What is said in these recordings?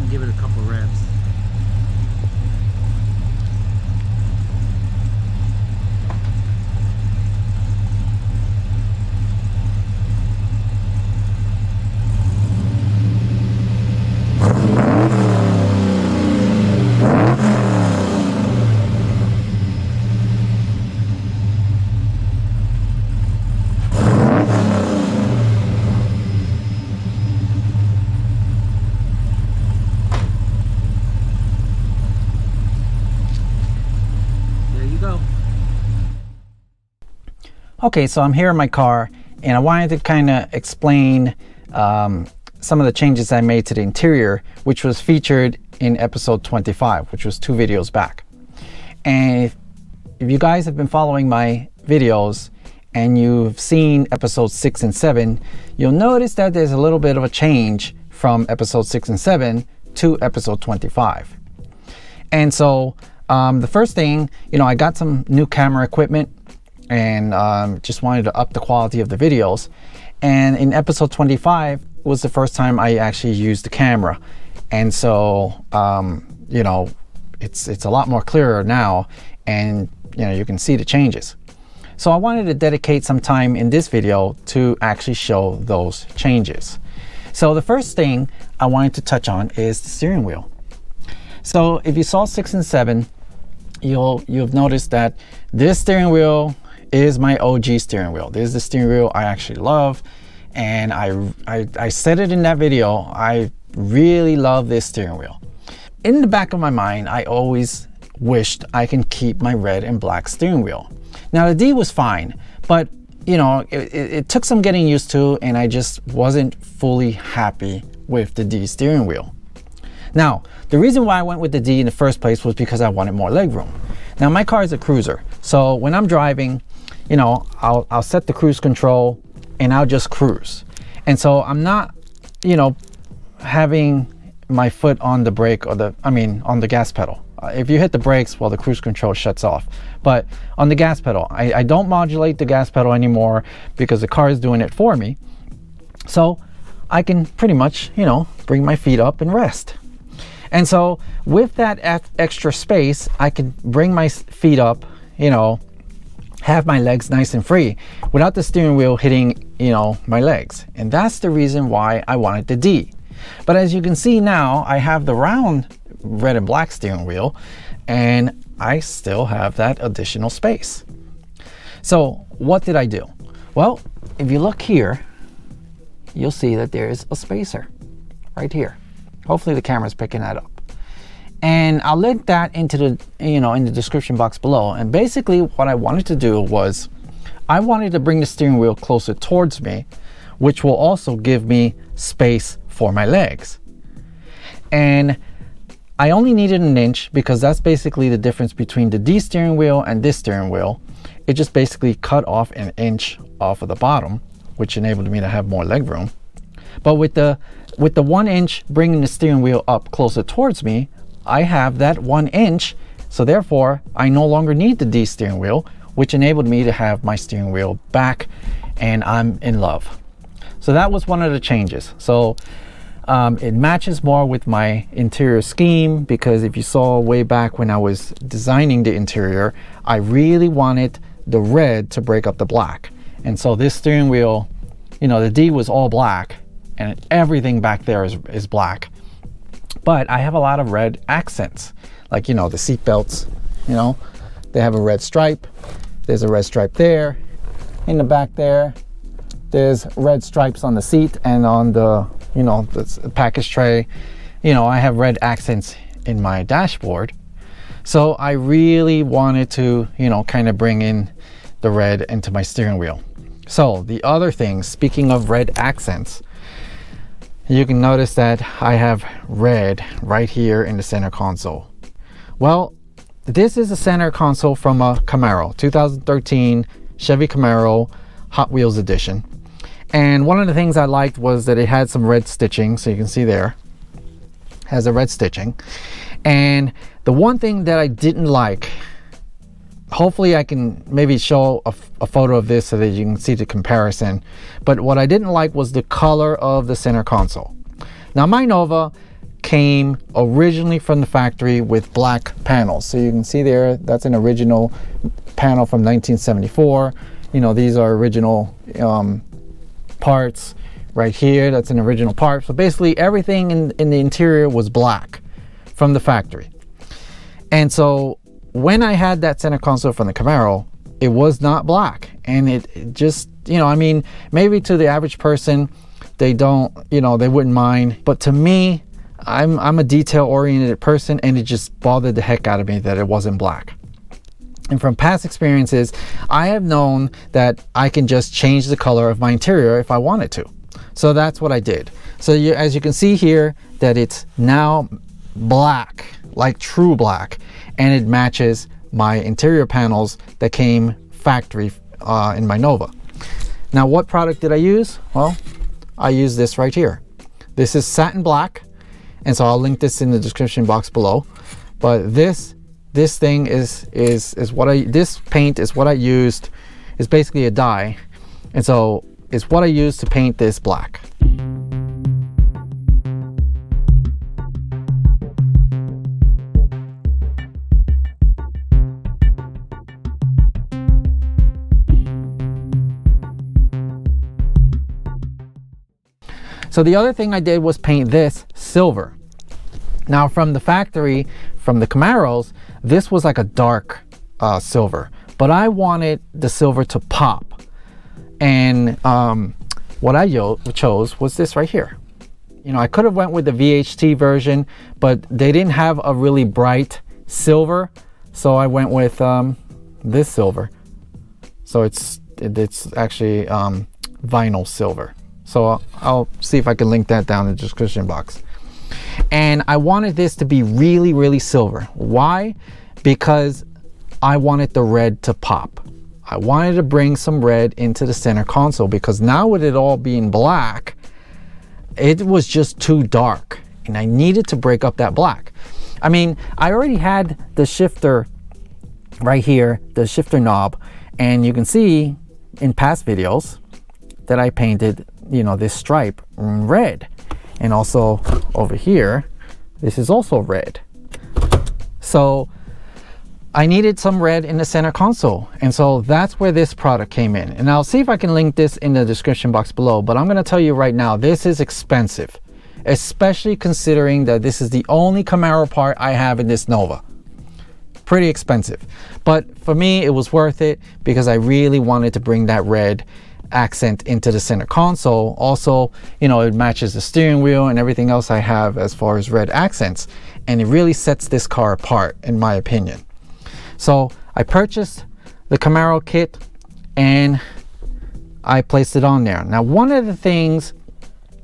Give it a couple revs. Okay, so I'm here in my car and I wanted to kind of explain some of the changes I made to the interior, which was featured in episode 25, which was 2 videos back. And if you guys have been following my videos and you've seen episodes 6 and 7, you'll notice that there's a little bit of a change from episode 6 and 7 to episode 25. And so the first thing, I got some new camera equipment and just wanted to up the quality of the videos. And in episode 25 was the first time I actually used the camera. And so, it's a lot more clearer now, and you can see the changes. So I wanted to dedicate some time in this video to actually show those changes. So the first thing I wanted to touch on is the steering wheel. So if you saw 6 and 7, you've noticed that this steering wheel is my OG steering wheel. This is the steering wheel I actually love, and I said it in that video, I really love this steering wheel. In the back of my mind, I always wished I can keep my red and black steering wheel. Now the D was fine, but it took some getting used to, and I just wasn't fully happy with the D steering wheel. Now, the reason why I went with the D in the first place was because I wanted more legroom. Now my car is a cruiser, so when I'm driving, I'll set the cruise control and I'll just cruise. And so I'm not, having my foot on the brake or on the gas pedal. If you hit the brakes, well, the cruise control shuts off. But on the gas pedal, I don't modulate the gas pedal anymore because the car is doing it for me. So I can pretty much, bring my feet up and rest. And so with that extra space, I can bring my feet up, have my legs nice and free without the steering wheel hitting, my legs. And that's the reason why I wanted the D. But as you can see now, I have the round red and black steering wheel, and I still have that additional space. So what did I do? Well, if you look here, you'll see that there's a spacer right here. Hopefully the camera's picking that up. And I'll link that into the, in the description box below. And basically what I wanted to do was I wanted to bring the steering wheel closer towards me, which will also give me space for my legs. And I only needed an inch because that's basically the difference between the D steering wheel and this steering wheel. It just basically cut off an inch off of the bottom, which enabled me to have more leg room. But with the 1 inch bringing the steering wheel up closer towards me, I have that 1 inch, so therefore I no longer need the D steering wheel, which enabled me to have my steering wheel back, and I'm in love. So that was one of the changes. So it matches more with my interior scheme, because if you saw way back when I was designing the interior, I really wanted the red to break up the black. And so this steering wheel, the D was all black and everything back there is black. But I have a lot of red accents, like, you know, the seat belts, you know, they have a red stripe. There's a red stripe there. In the back there, there's red stripes on the seat and on the, you know, the package tray. You know, I have red accents in my dashboard. So I really wanted to, you know, kind of bring in the red into my steering wheel. So the other thing, speaking of red accents, you can notice that I have red right here in the center console. Well, this is a center console from a Camaro, 2013 Chevy Camaro Hot Wheels edition. And one of the things I liked was that it had some red stitching, so you can see there, has a red stitching. And the one thing that I didn't like, hopefully I can maybe show a photo of this so that you can see the comparison, but what I didn't like was the color of the center console. Now my Nova came originally from the factory with black panels, so you can see there, that's an original panel from 1974. You know, these are original parts. Right here, that's an original part. So basically everything in the interior was black from the factory. And so when I had that center console from the Camaro, it was not black. And it just, you know, I mean, maybe to the average person, they don't, you know, they wouldn't mind. But to me, I'm a detail-oriented person, and it just bothered the heck out of me that it wasn't black. And from past experiences, I have known that I can just change the color of my interior if I wanted to. So that's what I did. So as you can see here, that it's now black, like true black, and it matches my interior panels that came factory in my Nova. Now, what product did I use? Well, I used this right here. This is satin black, and so I'll link this in the description box below. But this thing is what this paint is what I used. It's basically a dye, and so it's what I used to paint this black. So the other thing I did was paint this silver. Now from the factory, from the Camaros, this was like a dark silver, but I wanted the silver to pop. And what I chose was this right here. You know, I could have went with the VHT version, but they didn't have a really bright silver, so I went with this silver. So it's actually vinyl silver. So I'll see if I can link that down in the description box. And I wanted this to be really, really silver. Why? Because I wanted the red to pop. I wanted to bring some red into the center console, because now with it all being black, it was just too dark, and I needed to break up that black. I mean, I already had the shifter right here, the shifter knob, and you can see in past videos that I painted, you know, this stripe red. And also over here, this is also red. So I needed some red in the center console, and so that's where this product came in. And I'll see if I can link this in the description box below, but I'm going to tell you right now, this is expensive, especially considering that this is the only Camaro part I have in this Nova. Pretty expensive, but for me it was worth it because I really wanted to bring that red accent into the center console. Also, you know, it matches the steering wheel and everything else I have as far as red accents, and it really sets this car apart in my opinion. So I purchased the Camaro kit and I placed it on there. Now, one of the things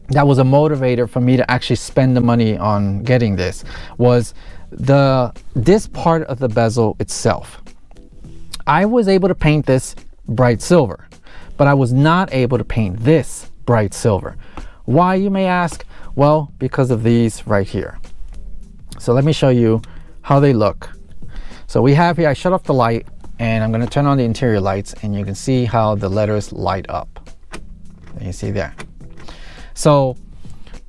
that was a motivator for me to actually spend the money on getting this was this part of the bezel itself. I was able to paint this bright silver, but I was not able to paint this bright silver. Why, you may ask? Well, because of these right here. So let me show you how they look. So we have here, I shut off the light and I'm going to turn on the interior lights, and you can see how the letters light up. You see there. So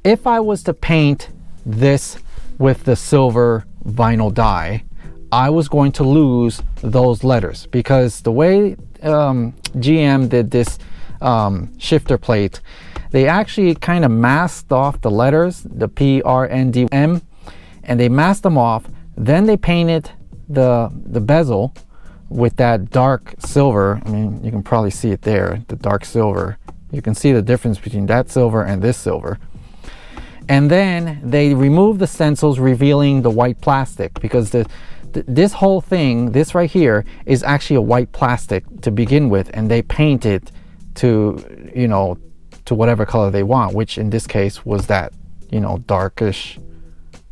if I was to paint this with the silver vinyl dye, I was going to lose those letters, because the way GM did this shifter plate, they actually kind of masked off the letters, the P, R, N, D, M, and they masked them off. Then they painted the bezel with that dark silver. I mean, you can probably see it there, the dark silver. You can see the difference between that silver and this silver. And then they removed the stencils, revealing the white plastic, because this whole thing, this right here, is actually a white plastic to begin with, and they paint it to, you know, to whatever color they want, which in this case was that, you know, darkish,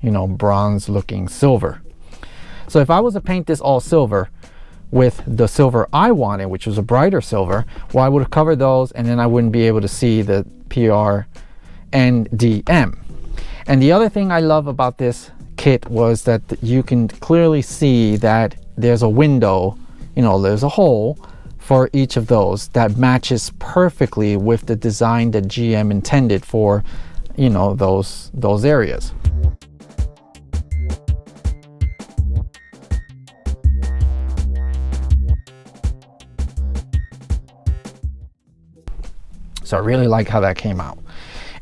you know, bronze looking silver. So if I was to paint this all silver with the silver I wanted, which was a brighter silver, well, I would have covered those, and then I wouldn't be able to see the PR and DM. And the other thing I love about this kit was that you can clearly see that there's a window, you know, there's a hole for each of those that matches perfectly with the design that GM intended for, you know, those areas. So I really like how that came out.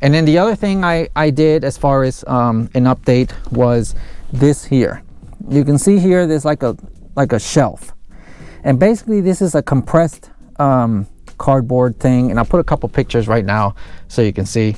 And then the other thing I did as far as an update was this here. You can see here there's like a shelf, and basically this is a compressed cardboard thing, and I'll put a couple pictures right now so you can see.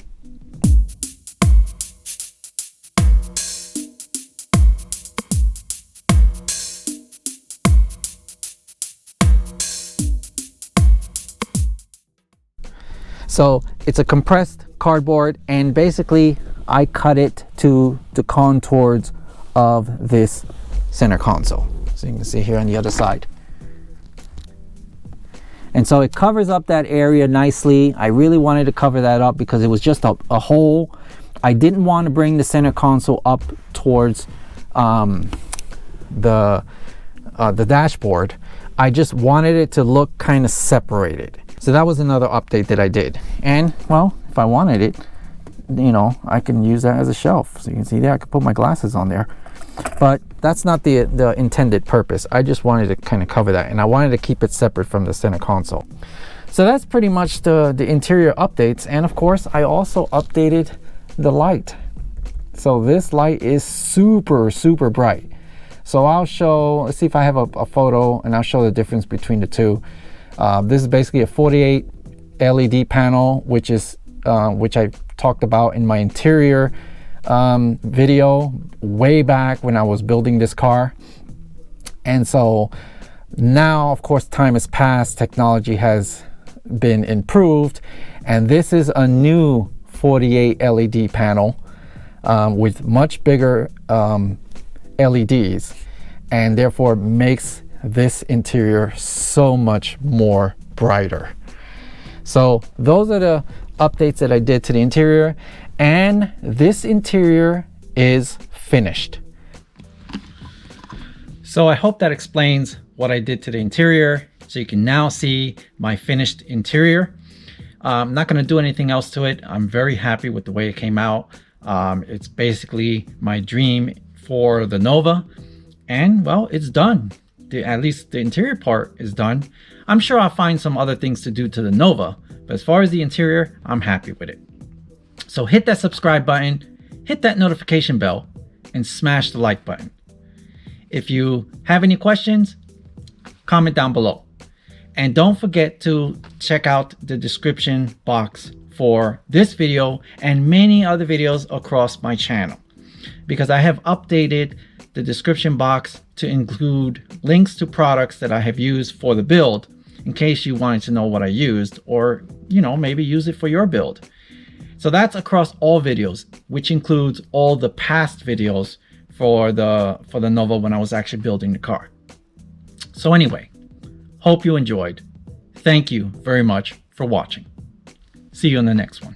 So it's a compressed cardboard, and basically I cut it to the contours of this center console. So you can see here on the other side. And so it covers up that area nicely. I really wanted to cover that up because it was just a hole. I didn't want to bring the center console up towards the dashboard. I just wanted it to look kind of separated. So that was another update that I did. And well, if I wanted it, you know, I can use that as a shelf. So you can see there, I could put my glasses on there. But that's not the intended purpose. I just wanted to kind of cover that, and I wanted to keep it separate from the center console. So that's pretty much the interior updates. And of course, I also updated the light. So this light is super, super bright. So I'll show, let's see if I have a photo, and I'll show the difference between the two. This is basically a 48 LED panel, which I talked about in my interior video way back when I was building this car. And so now, of course, time has passed, technology has been improved, and this is a new 48 LED panel with much bigger LEDs, and therefore makes this interior so much more brighter. So those are the updates that I did to the interior, and this interior is finished. So I hope that explains what I did to the interior. So you can now see my finished interior. I'm not going to do anything else to it. I'm very happy with the way it came out. It's basically my dream for the Nova, and well, it's done. At least the interior part is done. I'm sure I'll find some other things to do to the Nova, but as far as the interior, I'm happy with it. So hit that subscribe button, hit that notification bell, and smash the like button. If you have any questions, comment down below. And don't forget to check out the description box for this video and many other videos across my channel, because I have updated the description box to include links to products that I have used for the build, in case you wanted to know what I used, or, you know, maybe use it for your build. So that's across all videos, which includes all the past videos for the Nova when I was actually building the car. So anyway, hope you enjoyed. Thank you very much for watching. See you in the next one.